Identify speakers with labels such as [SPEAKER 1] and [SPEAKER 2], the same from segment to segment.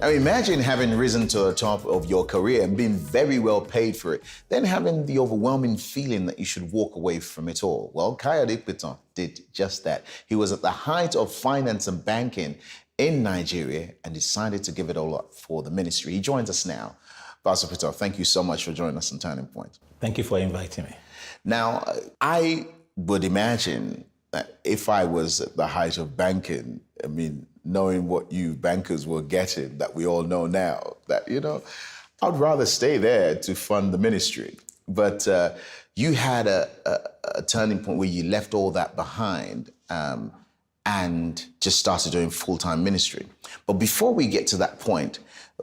[SPEAKER 1] Now imagine having risen to the top of your career and being very well paid for it, then having the overwhelming feeling that you should walk away from it all. Well, Kayode Pitan did just that. He was at the height of finance and banking in Nigeria and decided to give it all up for the ministry. He joins us now. Pastor Pitan, thank you so much for joining us on Turning Point.
[SPEAKER 2] Thank you for inviting me.
[SPEAKER 1] Now, I would imagine that if I was at the height of banking, I mean, knowing what you bankers were getting, that we all know now, that, I'd rather stay there to fund the ministry. But you had a turning point where you left all that behind and just started doing full-time ministry. But before we get to that point,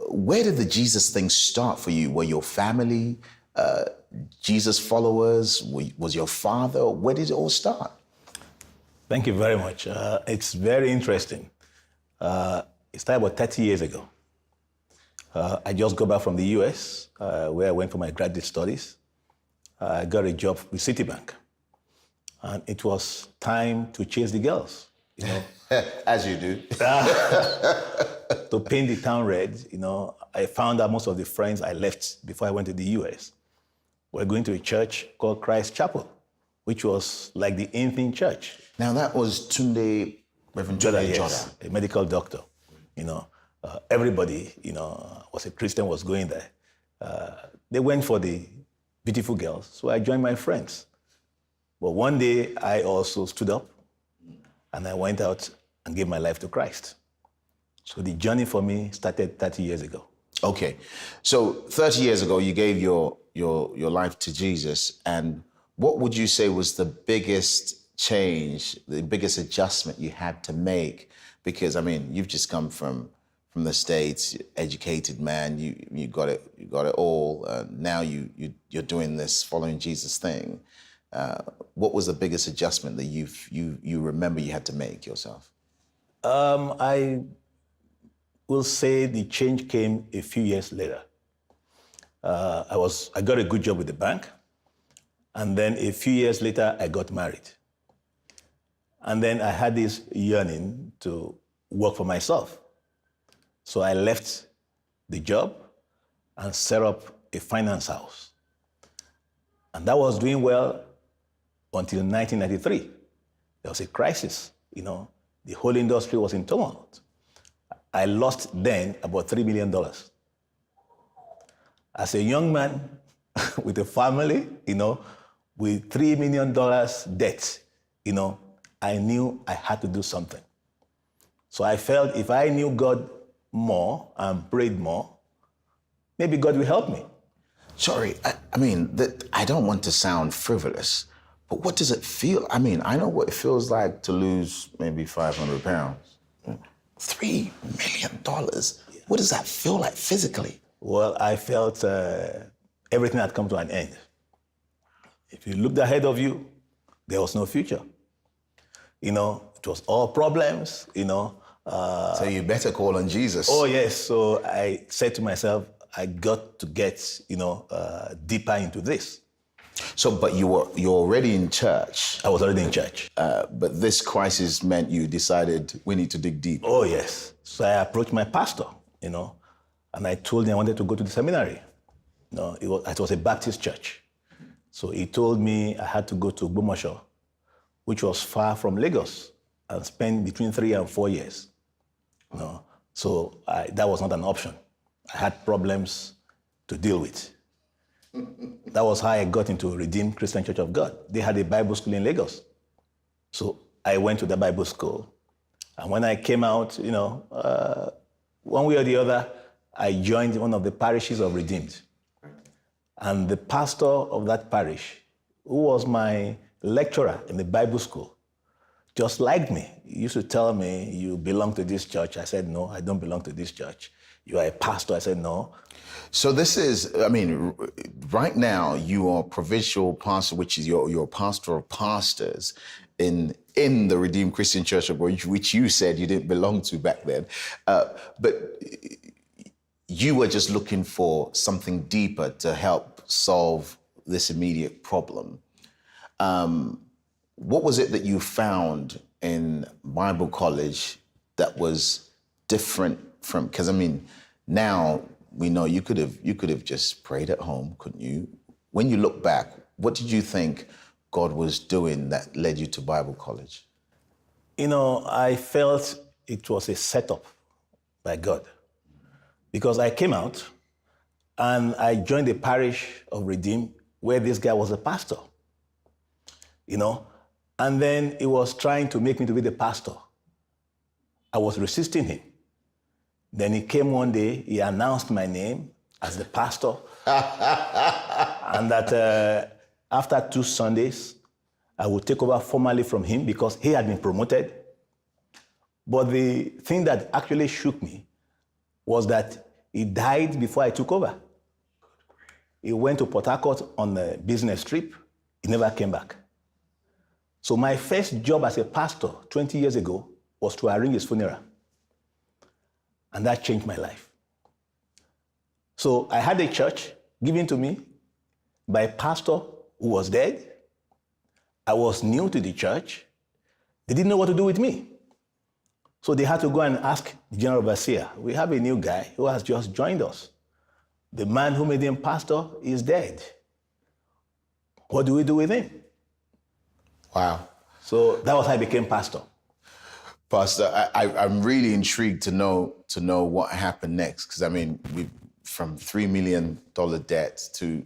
[SPEAKER 1] where did the Jesus thing start for you? Were your family Jesus followers? Was your father? Where did it all start?
[SPEAKER 2] Thank you very much. It's very interesting. It started about 30 years ago. I just got back from the US, where I went for my graduate studies. I got a job with Citibank. And it was time to chase the girls,
[SPEAKER 1] As you do.
[SPEAKER 2] To paint the town red. I found out most of the friends I left before I went to the US were going to a church called Christ Chapel, which was like the in-thing church.
[SPEAKER 1] Now that was Reverend Tunde
[SPEAKER 2] Yes, a medical doctor. Everybody, was a Christian, was going there. They went for the beautiful girls, so I joined my friends. But one day, I also stood up, and I went out and gave my life to Christ. So the journey for me started 30 years ago.
[SPEAKER 1] Okay, so 30 years ago, you gave your life to Jesus, and what would you say was the biggest change, the biggest adjustment you had to make? Because you've just come from the States, educated man, you got it all. Now you're doing this following Jesus thing. What was the biggest adjustment that you remember you had to make yourself?
[SPEAKER 2] I will say the change came a few years later. I got a good job with the bank, and then a few years later I got married. And then I had this yearning to work for myself. So I left the job and set up a finance house. And that was doing well until 1993. There was a crisis, The whole industry was in tumult. I lost then about $3 million. As a young man with a family, with $3 million debt, I knew I had to do something. So I felt if I knew God more and prayed more, maybe God will help me.
[SPEAKER 1] Sorry, I don't want to sound frivolous, but what does it feel? I know what it feels like to lose maybe 500 pounds. $3 million. Yeah. What does that feel like physically?
[SPEAKER 2] Well, I felt everything had come to an end. If you looked ahead of you, there was no future. It was all problems,
[SPEAKER 1] So you better call on Jesus.
[SPEAKER 2] Oh, yes. So I said to myself, I got to get, deeper into this.
[SPEAKER 1] So, but you're already in church.
[SPEAKER 2] I was already in church.
[SPEAKER 1] But this crisis meant you decided we need to dig deep.
[SPEAKER 2] Oh, yes. So I approached my pastor, and I told him I wanted to go to the seminary. It was a Baptist church. So he told me I had to go to Ogbomoso, which was far from Lagos, and spend between 3 and 4 years. So that was not an option. I had problems to deal with. That was how I got into Redeemed Christian Church of God. They had a Bible school in Lagos. So I went to the Bible school. And when I came out, one way or the other, I joined one of the parishes of Redeemed. And the pastor of that parish, who was my lecturer in the Bible school, just liked me. He used to tell me, you belong to this church. I said, no, I don't belong to this church. You are a pastor. I said, no.
[SPEAKER 1] So this is, right now you are provincial pastor, which is your pastor of pastors in the Redeemed Christian Church of God, which you said you didn't belong to back then. But you were just looking for something deeper to help solve this immediate problem. What was it that you found in Bible college that was different from, because Now we know you could have just prayed at home, couldn't you? When you look back, what did you think God was doing that led you to Bible college?
[SPEAKER 2] I felt it was a setup by God because I came out and I joined the parish of Redeem where this guy was a pastor, and then he was trying to make me to be the pastor. I was resisting him. Then he came one day, he announced my name as the pastor, and that after 2 Sundays, I would take over formally from him because he had been promoted. But the thing that actually shook me was that he died before I took over. He went to Port Harcourt on a business trip. He never came back. So my first job as a pastor 20 years ago was to arrange his funeral. And that changed my life. So I had a church given to me by a pastor who was dead. I was new to the church. They didn't know what to do with me. So they had to go and ask the general overseer, we have a new guy who has just joined us. The man who made him pastor is dead. What do we do with him?
[SPEAKER 1] Wow.
[SPEAKER 2] So that was how I became pastor.
[SPEAKER 1] Pastor, I'm really intrigued to know what happened next, because I mean, from $3 million debt to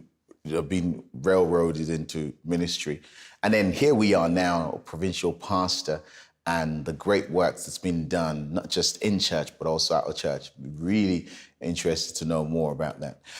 [SPEAKER 1] being railroaded into ministry, and then here we are now, a provincial pastor, and the great work that's been done, not just in church but also out of church. Really interested to know more about that.